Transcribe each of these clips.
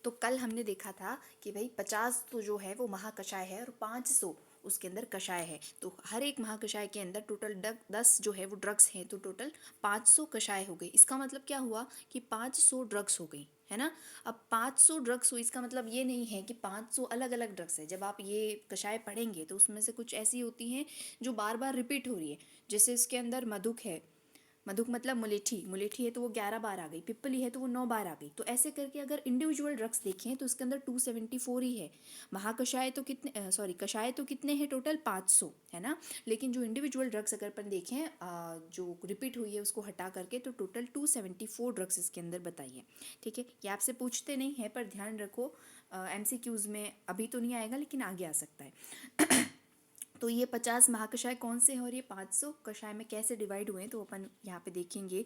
तो कल हमने देखा था कि भाई 50 तो जो है वो महाकषाय है और 500 उसके अंदर कषाय है। तो हर एक महाकषाय के अंदर टोटल 10 जो है वो ड्रग्स हैं, तो टोटल 500 कषाय हो गई। इसका मतलब क्या हुआ कि 500 ड्रग्स हो गई, है ना। अब 500 ड्रग्स हुई, इसका मतलब ये नहीं है कि 500 अलग अलग ड्रग्स है। जब आप ये कषाय पढ़ेंगे तो उसमें से कुछ ऐसी होती हैं जो बार बार रिपीट हो रही है। जैसे इसके अंदर मधुक है, मधुक मतलब मुलेठी, मुलेठी है तो वो 11 बार आ गई, पिप्पली है तो वो 9 बार आ गई। तो ऐसे करके अगर इंडिविजुअल ड्रग्स देखें तो इसके अंदर 274 ही है। महाकषाय तो कितने, सॉरी कषाय तो कितने हैं टोटल 500, है ना। लेकिन जो इंडिविजुअल ड्रग्स अगर अपन देखें जो रिपीट हुई है उसको हटा करके, तो टोटल 274 ड्रग्स इसके अंदर बताइए। ठीक है, ये आपसे पूछते नहीं है पर ध्यान रखो, MCQs में अभी तो नहीं आएगा लेकिन आगे आ सकता है। तो ये 50 महाकषाय कौन से हैं और ये 500 कषाय में कैसे डिवाइड हुए हैं तो अपन यहाँ पे देखेंगे।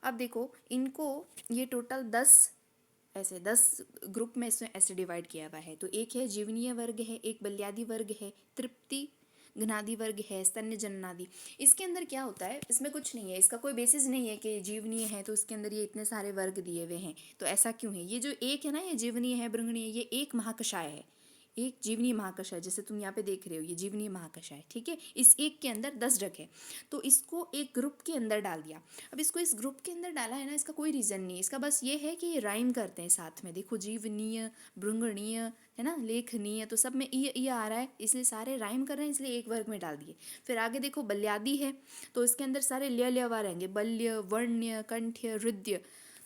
अब देखो इनको, ये टोटल 10 ग्रुप में इसमें ऐसे डिवाइड किया हुआ है। तो एक है जीवनीय वर्ग है, एक बल्यादी वर्ग है, तृप्ति घनादि वर्ग है, स्तन्य जननादि। इसके अंदर क्या होता है, इसमें कुछ नहीं है, इसका कोई बेसिस नहीं है कि जीवनीय है तो इसके अंदर ये इतने सारे वर्ग दिए हुए हैं। तो ऐसा क्यों है, ये जो एक है ना, ये जीवनीय है भृंगणीय, ये एक महाकषाय है, एक जीवनीय महाकषाय। जैसे तुम यहाँ पे देख रहे हो ये जीवनीय महाकषाय, ठीक है। इस एक के अंदर 10 ड्रग है, तो इसको एक ग्रुप के अंदर डाल दिया। अब इसको इस ग्रुप के अंदर डाला है ना, इसका कोई रीज़न नहीं, इसका बस ये है कि ये राइम करते हैं साथ में। देखो जीवनीय, भृंगणीय, है ना, लेखनीय, तो सब में ई आ रहा है, इसलिए सारे राइम कर रहे हैं, इसलिए एक वर्ग में डाल दिए। फिर आगे देखो बल्यादी है, तो इसके अंदर सारे ल्यवा रहेंगे, बल्य, वर्ण्य, कंठ्य, हृदय।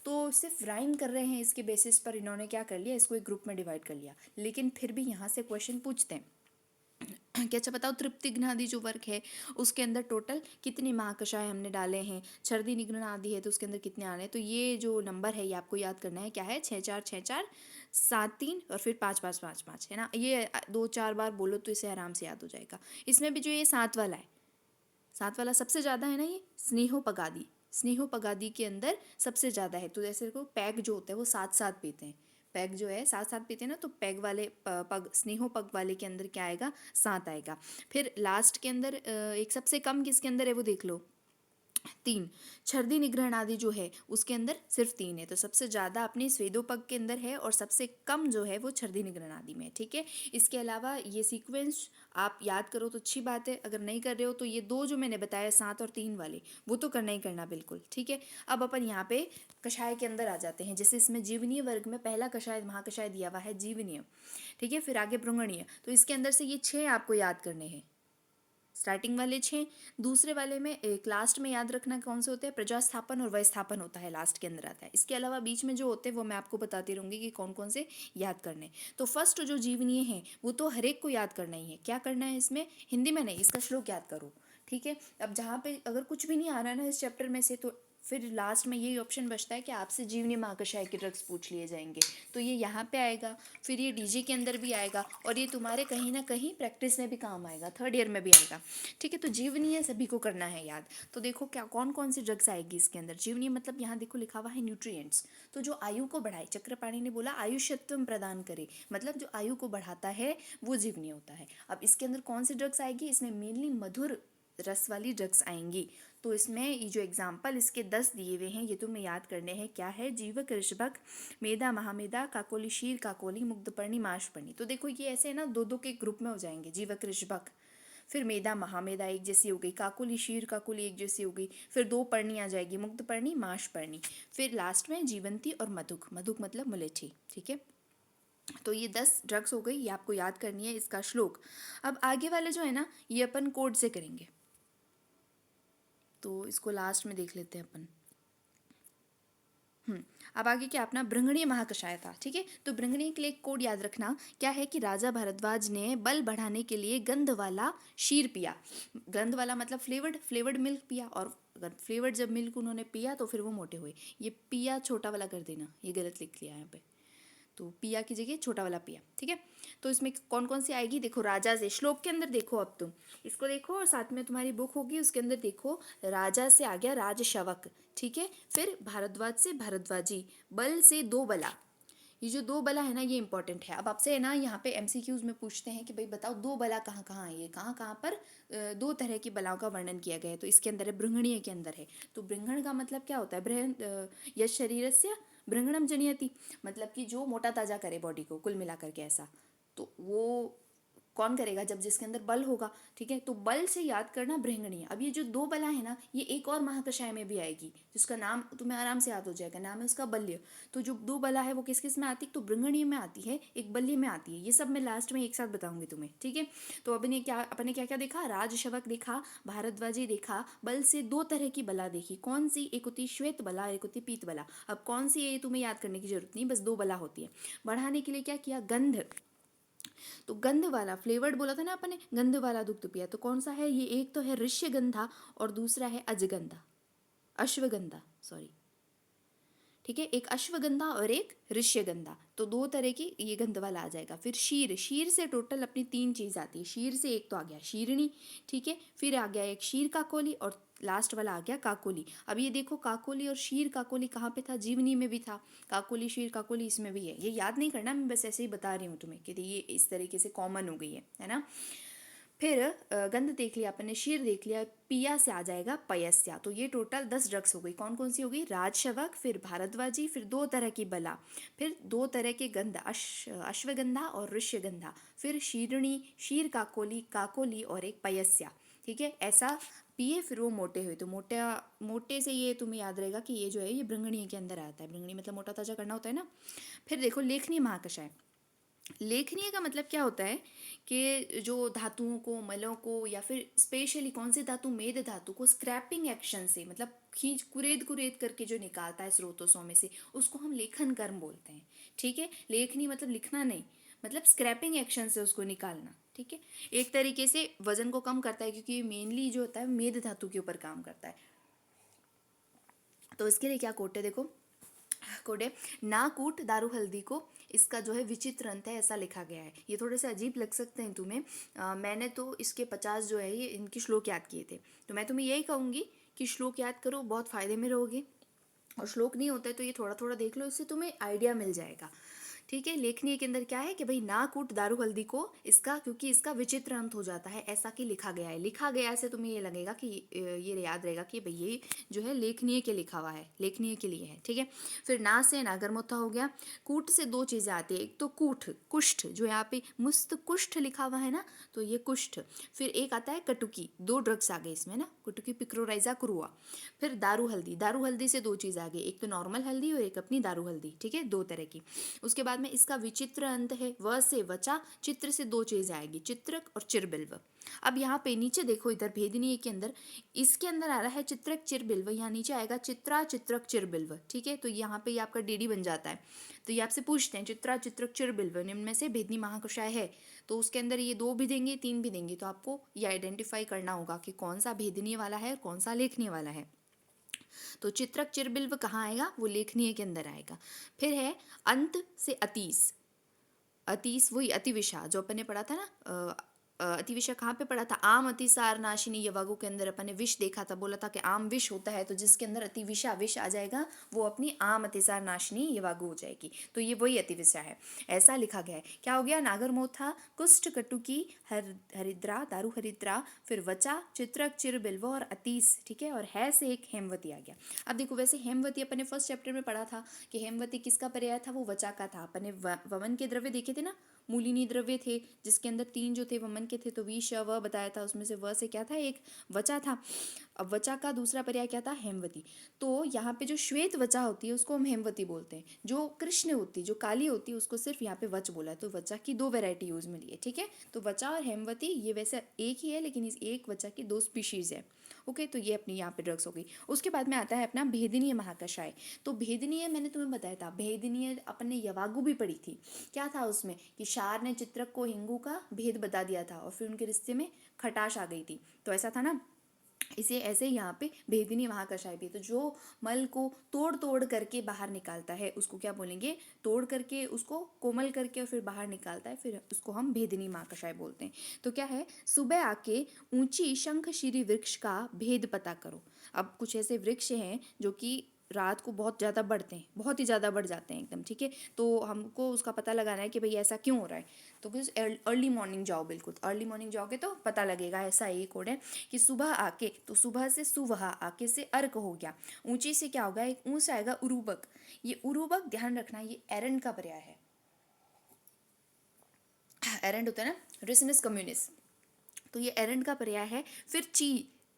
तो सिर्फ राइम कर रहे हैं, इसके बेसिस पर इन्होंने क्या कर लिया, इसको एक ग्रुप में डिवाइड कर लिया। लेकिन फिर भी यहाँ से क्वेश्चन पूछते हैं कि अच्छा बताओ तृप्तिघ्न जो वर्ग है उसके अंदर टोटल कितने महाकषाय हमने डाले हैं। छर्दी निग्रह आदि है तो उसके अंदर कितने आ रहे हैं। तो ये जो नंबर है ये आपको याद करना है, क्या है, 6 4 6 4 7 3 और फिर 5 5 5 5, है ना। ये 2 4 बार बोलो तो इसे आराम से याद हो जाएगा। इसमें भी जो ये 7 वाला है, 7 वाला सबसे ज़्यादा है ना, ये स्नेहोपगादी, स्नेहोपगादी के अंदर सबसे ज़्यादा है। तो जैसे को पैग जो होता है वो 7 7 पीते हैं, पैग जो है 7 7 पीते हैं ना, तो पैग वाले पग, स्नेहो पग वाले के अंदर क्या आएगा, 7 आएगा। फिर लास्ट के अंदर एक सबसे कम किसके अंदर है वो देख लो, 3। छर्दी निग्रहण आदि जो है उसके अंदर सिर्फ 3 है। तो सबसे ज़्यादा अपने स्वेदोपग के अंदर है और सबसे कम जो है वो छर्दी निग्रहण आदि में है, ठीक है। इसके अलावा ये सीक्वेंस आप याद करो तो अच्छी बात है, अगर नहीं कर रहे हो तो ये 2 जो मैंने बताया 7 और 3 वाले, वो तो करना ही करना बिल्कुल, ठीक है। अब अपन यहाँ पे कषाय के अंदर आ जाते हैं। जैसे इसमें जीवनीय वर्ग में पहला कषाय महाकषाय दिया हुआ है जीवनीय, ठीक है। फिर आगे भृंगणीय, तो इसके अंदर से ये 6 आपको याद करने हैं, स्टार्टिंग वाले 6। दूसरे वाले में एक लास्ट में याद रखना कौन से होते हैं, प्रजास्थापन और वयस्थापन होता है, लास्ट के अंदर आता है। इसके अलावा बीच में जो होते हैं वो मैं आपको बताती रहूँगी कि कौन कौन से याद करने। तो फर्स्ट जो जीवनीय है वो तो हर एक को याद करना ही है। क्या करना है इसमें, हिंदी में नहीं, इसका श्लोक याद करो, ठीक है। अब जहाँ पे अगर कुछ भी नहीं आ रहा है ना इस चैप्टर में से, तो फिर लास्ट में यही ऑप्शन बचता है कि आपसे जीवनी महाकषाय के ड्रग्स पूछ लिए जाएंगे। तो ये यहाँ पे आएगा, फिर ये डीजी के अंदर भी आएगा और ये तुम्हारे कहीं ना कहीं प्रैक्टिस में भी काम आएगा, 3rd ईयर में भी आएगा, ठीक है। तो जीवनीय सभी को करना है याद। तो देखो क्या कौन कौन सी ड्रग्स आएगी इसके अंदर। जीवनीय मतलब यहाँ देखो लिखा हुआ है न्यूट्रिएंट्स, तो जो आयु को बढ़ाए, चक्रपाणी ने बोला आयुष्यत्व प्रदान करे, मतलब जो आयु को बढ़ाता है वो जीवनीय होता है। अब इसके अंदर कौन सी ड्रग्स आएगी, इसमें मेनली मधुर रस वाली ड्रग्स आएंगी। तो इसमें ये जो एग्जाम्पल इसके 10 दिए हुए हैं ये तुम्हें याद करने हैं। क्या है, जीवक, ऋषभक, मेधा, महामेधा, काकोली, शीर, काकोली, मुग्धपर्णी, माशपर्णी। तो देखो ये ऐसे ना 2 2 के ग्रुप में हो जाएंगे, जीवक, ऋषभक, फिर मेधा, महामेधा एक जैसी हो गई, काकोली, शीर, काकोली एक जैसी हो गई, फिर 2 पर्णी आ जाएगी, मुग्धपर्णी, माशपर्णी, फिर लास्ट में जीवंती और मधुक, मधुक मतलब मुलेठी, ठीक है। तो ये 10 ड्रग्स हो गई, ये आपको याद करनी है, इसका श्लोक। अब आगे वाले जो है ना ये अपन कोड से करेंगे, तो इसको लास्ट में देख लेते हैं अपन। अब आगे क्या, अपना भृंगणीय महाकषाय था, ठीक है। तो भृंगणीय के लिए एक कोड याद रखना, क्या है कि राजा भारद्वाज ने बल बढ़ाने के लिए गंध वाला शीर पिया। गंध वाला मतलब फ्लेवर्ड मिल्क पिया, और अगर फ्लेवर्ड जब मिल्क उन्होंने पिया तो फिर वो मोटे हुए। ये पिया छोटा वाला कर देना, ये गलत लिख लिया यहाँ पे, तो पिया की जगह छोटा वाला पिया, ठीक है। तो इसमें कौन कौन सी आएगी, देखो राजा से, श्लोक के अंदर देखो, अब तुम इसको देखो और साथ में तुम्हारी बुक होगी उसके अंदर देखो, राजा से आ गया राजशवक, ठीक है। फिर भारद्वाज से भारद्वाजी, बल से 2 बला। ये जो 2 बला है ना ये इंपॉर्टेंट है। अब आपसे है ना यहाँ पे MCQs में पूछते हैं कि भाई बताओ 2 बला कहाँ कहाँ है, ये कहाँ कहाँ पर 2 तरह की बलाओं का वर्णन किया गया है। तो इसके अंदर है, भृंगणीय के अंदर है। तो भृंगण का मतलब क्या होता है, यश शरीरस्य भृंगणम जनयति, मतलब कि जो मोटा ताजा करे बॉडी को, कुल मिलाकर के ऐसा। तो वो कौन करेगा? जब जिसके अंदर बल होगा, ठीक है। तो बल से याद करना भृंगणीय। अब ये जो दो बला है ना, ये एक और महाकषाय में भी आएगी, जिसका नाम तुम्हें आराम से याद हो जाएगा, नाम है उसका बल्य। तो जो दो बला है वो किस किस में आती है? तो भृंगणीय में आती है, एक बल्य में आती है। ये सब मैं लास्ट में एक साथ बताऊंगी तुम्हें, ठीक है। तो अपने क्या क्या देखा? राजशवक देखा, भारद्वाजी देखा, बल से दो तरह की बला देखी। कौन सी? एक होती श्वेत बला, एक होती पीत बला। अब कौन सी है ये तुम्हें याद करने की जरूरत नहीं, बस दो बला होती है। बढ़ाने के लिए क्या किया? गंध। तो गंध वाला फ्लेवर्ड बोला था ना अपन ने, गंध वाला दुग्ध पिया। तो कौन सा है ये? एक तो है ऋष्यगंधा और दूसरा है अजगंधा, अश्वगंधा, सॉरी, ठीक है। एक अश्वगंधा और एक ऋष्यगंधा, तो दो तरह की ये गंध वाला आ जाएगा। फिर शीर, शीर से टोटल अपनी तीन चीज आती है। शीर से एक तो आ गया शीरणी, ठीक है। फिर आ गया एक शीर काकोली और लास्ट वाला आ गया काकोली। अब ये देखो, काकोली और शीर काकोली कहाँ पे था? जीवनी में भी था। काकोली शीर काकोली इसमें भी है। ये याद नहीं करना, मैं बस ऐसे ही बता रही हूँ तुम्हें कि ये इस तरीके से कॉमन हो गई है ना। फिर गंध देख लिया अपन ने, शीर देख लिया, पिया से आ जाएगा पयस्या। तो ये टोटल 10 ड्रग्स हो गई। कौन कौन सी हो गई? राजशवक, फिर भारद्वाजी, फिर दो तरह की बला, फिर दो तरह के गंध, अश्वगंधा और ऋष्यगंधा, फिर शीरणी, शीर काकोली, काकोली और एक पयस्या, ठीक है। ऐसा पिए, फिर वो मोटे हुए। तो मोटे से ये तुम्हें याद रहेगा कि ये जो है ये भृंगणीय के अंदर आता है। भृंगणी मतलब मोटा ताजा करना होता है ना। फिर देखो लेखनी महाकषाय। लेखनीय का मतलब क्या होता है कि जो धातुओं को, मलों को, या फिर स्पेशली कौन से धातु? मेद धातु को स्क्रैपिंग एक्शन से, मतलब खींच कुरेद कुरेद करके जो निकालता है स्रोतों में से, उसको हम लेखन कर्म बोलते हैं, ठीक है। लेखनी मतलब लिखना नहीं, मतलब स्क्रैपिंग एक्शन से उसको निकालना, ठीक है। एक तरीके से वजन को कम करता है, क्योंकि ये मेनली जो होता है मेद धातु के ऊपर काम करता है। तो इसके लिए क्या कोट है? देखो कोडे, ना कूट दारू हल्दी को, इसका जो है विचित्र अंत है, ऐसा लिखा गया है। ये थोड़े से अजीब लग सकते हैं तुम्हें। मैंने तो इसके 50 जो है ये इनके श्लोक याद किए थे। तो मैं तुम्हें यही कहूँगी कि श्लोक याद करो, बहुत फायदे में रहोगे। और श्लोक नहीं होता है तो ये थोड़ा थोड़ा देख लो, इससे तुम्हें आइडिया मिल जाएगा, ठीक है। लेखनीय के अंदर क्या है कि भाई ना कूट दारू हल्दी को, इसका क्योंकि इसका विचित्र अंत हो जाता है, ऐसा कि लिखा गया है। लिखा गया से तुम्हें ये लगेगा कि ये याद रहेगा कि भाई ये जो है लेखनीय के लिखा हुआ है, लेखनीय के लिए है, ठीक है। फिर ना से नागरमोथा हो गया। कूट से दो चीज़ें आती है, एक तो कूठ, कुष्ठ, जो यहाँ पे मुस्त कुष्ठ लिखा हुआ है ना, तो ये कुष्ठ। फिर एक आता है कटुकी, दो ड्रग्स आ गए इसमें ना, कटुकी पिक्रोराइजा क्रुआ। फिर दारू हल्दी, दारू हल्दी से दो चीज़ आ गई, एक तो नॉर्मल हल्दी और एक अपनी दारू हल्दी, ठीक है, दो तरह की। उसके बाद में इसका विचित्र अंत है, व से वचा, चित्र से दो चीज़ें आएगी, चित्रक और चिरबिल्व। अब यहाँ पे नीचे देखो, इधर भेदनीय के अंदर, इसके अंदर आ रहा है चित्रक चिरबिल्व, यहाँ नीचे आएगा चित्रा चित्रक चिरबिल्व, ठीक है। तो यहाँ पे ये आपका डीडी बन जाता है। तो ये आपसे पूछते हैं चित्रा चित्रक चिरबिल्व निम्न में से भेदनी महाकषाय है, तो उसके अंदर ये दो भी देंगे, तीन भी देंगे, तो आपको ये आइडेंटिफाई करना होगा कि कौन सा भेदनीय वाला है और कौन सा लेखनीय वाला है। तो चित्रक चिरबिल्व कहाँ आएगा? वो लेखनीय के अंदर आएगा। फिर है अंत से अतीस, अतीस वही अतिविषा जो अपन ने पढ़ा था ना, अतिविषा कहाँ पे पढ़ा था? आम अतिसार नाशिनी यवागु के अंदर अपन ने विष देखा था, बोला था कि आम विष होता है, तो जिसके अंदर अतिविषा विष आ जाएगा वो अपनी आम अतिसार नाशिनी यवागु हो जाएगी। तो ये वही अतिविषा है, ऐसा लिखा गया है। क्या हो गया? नागरमोथा, कुष्ठ, कटुकी, हरिद्रा, दारू हरिद्रा, फिर वचा, चित्रक, चिरबिल्व और अतीस, ठीक है। और है से एक हेमवती आ गया। अब देखो, वैसे हेमवती अपन ने फर्स्ट चैप्टर में पढ़ा था कि हेमवती किसका पर्याय था? वो वचा का था। अपन ने वमन के द्रव्य देखे थे ना, मूलिनी द्रव्य थे, जिसके अंदर तीन जो थे वमन के थे, तो वी श व बताया था, उसमें से व से क्या था? एक वचा था। अब वचा का दूसरा पर्याय क्या था? हेमवती। तो यहाँ पे जो श्वेत वचा होती है उसको हम हेमवती बोलते हैं, जो कृष्ण होती, जो काली होती है, उसको सिर्फ यहाँ पे वच बोला है। तो वचा की दो वेराइटी यूज में ली है, ठीक है। तो वचा और हेमवती ये वैसे एक ही है, लेकिन इस एक वचा की दो स्पीशीज है, ओके। तो ये अपनी यहाँ पे ड्रग्स हो गई। उसके बाद में आता है अपना भेदनीय महाकषाय। तो भेदनीय मैंने तुम्हें बताया था, भेदनीय अपन ने यवागु भी पढ़ी थी। क्या था उसमें कि शार ने चित्रक को हिंगू का भेद बता दिया था और फिर उनके रिश्ते में खटाश आ गई थी, तो ऐसा था ना। इसे ऐसे यहाँ पे भेदनीय महाकषाय भी। तो जो मल को तोड़ तोड़ करके बाहर निकालता है उसको क्या बोलेंगे? तोड़ करके उसको कोमल करके और फिर बाहर निकालता है, फिर उसको हम भेदनीय महाकषाय बोलते हैं। तो क्या है? सुबह आके ऊंची शंखशिरी वृक्ष का भेद पता करो। अब कुछ ऐसे वृक्ष हैं जो कि रात को बहुत ज़्यादा बढ़ते हैं, बहुत ही ज़्यादा बढ़ जाते हैं एकदम, ठीक है। तो हमको उसका पता लगाना है कि भाई ऐसा क्यों हो रहा है। तो कुछ अर्ली मॉर्निंग जाओ, बिल्कुल अर्ली मॉर्निंग जाओगे तो पता लगेगा। ऐसा ये कोड है कि सुबह आके, तो सुबह से सुबह आके से अर्क हो गया, ऊंची से क्या होगा, एक ऊँ से आएगा उरूबक। ये उरूबक ध्यान रखना, ये एरंड का पर्याय है। एरंड होता है ना, रिसनस कम्युनिस, तो ये एरंड का पर्याय है। फिर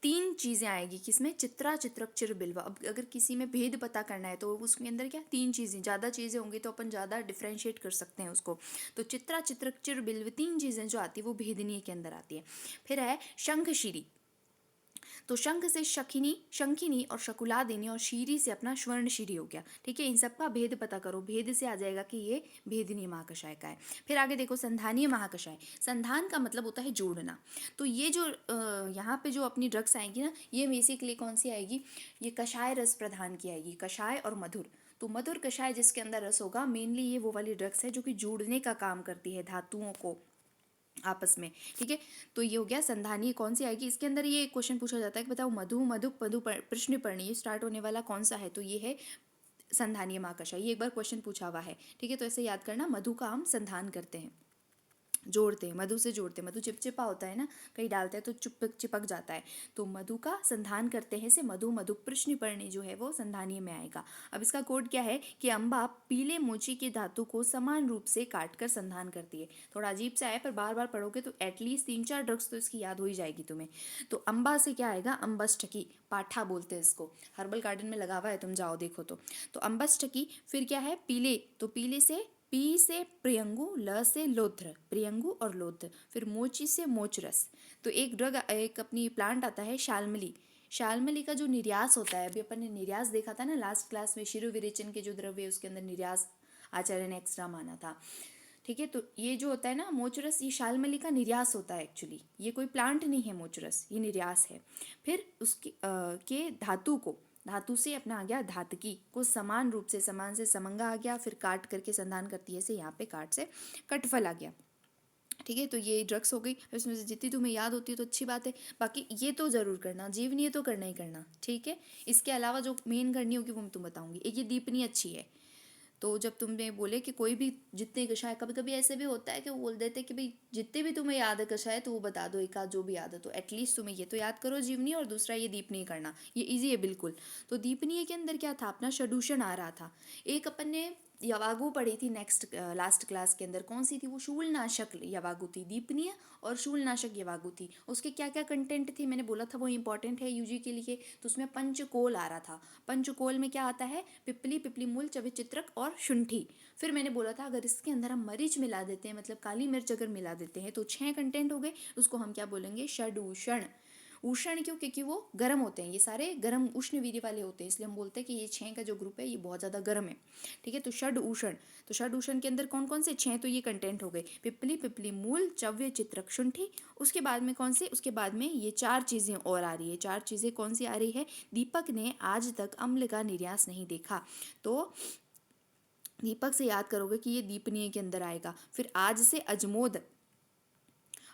तीन चीज़ें आएगी किसमें, चित्रा चित्रक चिर बिल्वा। अब अगर किसी में भेद पता करना है तो उसके अंदर क्या, तीन चीज़ें, ज़्यादा चीज़ें होंगी तो अपन ज़्यादा डिफ्रेंशिएट कर सकते हैं उसको। तो चित्रा चित्रक चिर बिल्व, तीन चीज़ें जो आती है वो भेदनीय के अंदर आती है। फिर है शंखशिरी, तो शंख से शखिनी, शंखिनी और शकुलादिनी, और शीरी से अपना स्वर्णशिरी हो गया, ठीक है। इन सब का भेद पता करो, भेद से आ जाएगा कि ये भेदनीय महाकषाय का है। फिर आगे देखो संधानीय महाकषाय। संधान का मतलब होता है जोड़ना। तो ये जो यहाँ पे जो अपनी ड्रग्स आएंगी ना, ये बेसिकली कौन सी आएगी, ये कषाय रस प्रधान की आएगी, कषाय और मधुर। तो मधुर कषाय जिसके अंदर रस होगा, मेनली ये वो वाली ड्रग्स है जो कि जोड़ने का काम करती है धातुओं को आपस में, ठीक है। तो ये हो गया संधानीय। कौन सी आएगी इसके अंदर, ये क्वेश्चन पूछा जाता है कि बताओ मधु मधुप मधु प्रश्न पर्णी, ये स्टार्ट होने वाला कौन सा है, तो ये है संधानीय महाकषाय। ये एक बार क्वेश्चन पूछा हुआ है, ठीक है। तो ऐसे याद करना, मधु का हम संधान करते हैं, जोड़ते हैं, मधु से जोड़ते हैं। मधु चिपचिपा होता है ना, कहीं डालते हैं तो चिपक जाता है, तो मधु का संधान करते हैं से मधु मधु प्रश्निपर्णी जो है वो संधानीय में आएगा। अब इसका कोड क्या है कि अम्बा पीले मोची की धातु को समान रूप से काट कर संधान करती है। थोड़ा अजीब सा है पर बार बार पढ़ोगे तो एटलीस्ट 3-4 ड्रग्स तो इसकी याद हो ही जाएगी तुम्हें। तो अम्बा से क्या आएगा, अम्बष्टकी, पाठा बोलते हैं इसको, हर्बल गार्डन में लगा हुआ है, तुम जाओ देखो तो अम्बष्टकी। फिर क्या है, पीले, तो पीले से पी से प्रियंगु, ल से लोध्र, प्रियंगु और लोध्र। फिर मोची से मोचरस। तो एक ड्रग, एक अपनी प्लांट आता है शाल्मली। शाल्मली का जो निर्यास होता है, अभी अपन ने निर्यास देखा था ना लास्ट क्लास में, शिरो विरेचन के जो द्रव्य उसके अंदर निर्यास आचार्य ने एक्स्ट्रा माना था, ठीक है। तो ये जो होता है ना मोचरस, ये शाल्मली का निर्यास होता है एक्चुअली, ये कोई प्लांट नहीं है मोचरस, ये निर्यास है। फिर उसके के धातु से अपना आ गया धातकी, को समान रूप से, समान से समंगा आ गया, फिर काट करके संधान करती है से यहाँ पे काट से कटफल आ गया, ठीक है। तो ये ड्रग्स हो गई, इसमें से जितनी तुम्हें याद होती है तो अच्छी बात है। बाकी ये तो जरूर करना, जीवनीय तो करना ही करना, ठीक है। इसके अलावा जो मेन करनी होगी वो मैं तुम्हें बताऊंगी। एक ये दीपनी अच्छी है, तो जब तुमने बोले कि कोई भी जितने कषाय, कभी कभी ऐसे भी होता है कि वो बोल देते हैं कि भाई जितने भी तुम्हें याद है कषाय तो वो बता दो, एक आध जो भी याद है, तो एटलीस्ट तुम्हें ये तो याद करो जीवनी, और दूसरा ये दीपनीय करना, ये इजी है बिल्कुल। तो दीपनीय के अंदर क्या था, अपना षडूषण आ रहा था। एक अपन ने यवागु पढ़ी थी नेक्स्ट लास्ट क्लास के अंदर, कौन सी थी वो, शूलनाशक यवागु थी दीपनीय, और शूलनाशक यवागु थी। उसके क्या क्या कंटेंट थी मैंने बोला था, वो इंपॉर्टेंट है यूजी के लिए। तो उसमें पंचकोल आ रहा था, पंचकोल में क्या आता है, पिपली, पिपली मूल, चवे चित्रक और शुंठी। फिर मैंने बोला था अगर इसके अंदर हम मरीच मिला देते हैं, मतलब काली मिर्च अगर मिला देते हैं, तो 6 कंटेंट हो गए। उसको हम क्या बोलेंगे, षडूषण। उष्ण क्यों, क्योंकि वो गर्म होते हैं, ये सारे गर्म उष्ण वीर्य वाले होते हैं, इसलिए हम बोलते हैं कि ये 6 का जो ग्रुप है ये बहुत ज़्यादा गर्म है, ठीक है। तो षड उषण, तो षड उषण के अंदर कौन कौन से 6, तो ये कंटेंट हो गए, पिपली, पिपली मूल, चव्य चित्रक शुंठी। उसके बाद में कौन से, उसके बाद में ये 4 चीज़ें और आ रही है। 4 चीज़ें कौन सी आ रही है, दीपक ने आज तक अम्ल का निर्यास नहीं देखा, तो दीपक से याद करोगे कि ये दीपनीय के अंदर आएगा। फिर आज से अजमोद,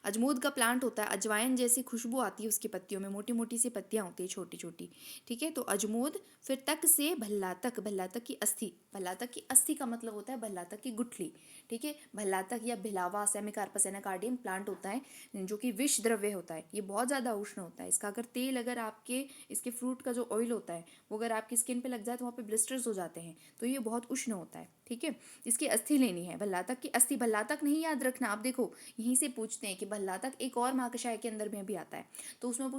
अजमोद का प्लांट होता है, अजवाइन जैसी खुशबू आती है उसकी पत्तियों में, मोटी मोटी सी पत्तियां होती है छोटी छोटी, ठीक है। तो अजमोद। फिर तक से भल्लातक, भल्लातक की अस्थि, भल्लातक की अस्थि का मतलब होता है भल्लातक की गुठली, ठीक है। भल्लातक या भिलावा सेमिकार्पस एनाकार्डियम प्लांट होता है जो कि विष द्रव्य होता है, ये बहुत ज़्यादा उष्ण होता है। इसका अगर तेल, अगर आपके इसके फ्रूट का जो ऑयल होता है वो अगर आपकी स्किन पे लग जाए तो वहाँ पे ब्लिस्टर्स हो जाते हैं, तो ये बहुत उष्ण होता है, ठीक है। इसकी अस्थि लेनी है, भल्लातक की अस्थि। भल्लातक नहीं याद रखना, आप देखो यहीं से पूछते हैं कि भल्लातक एक और महाकषाय के अंदर में भी आता है, तो उसमें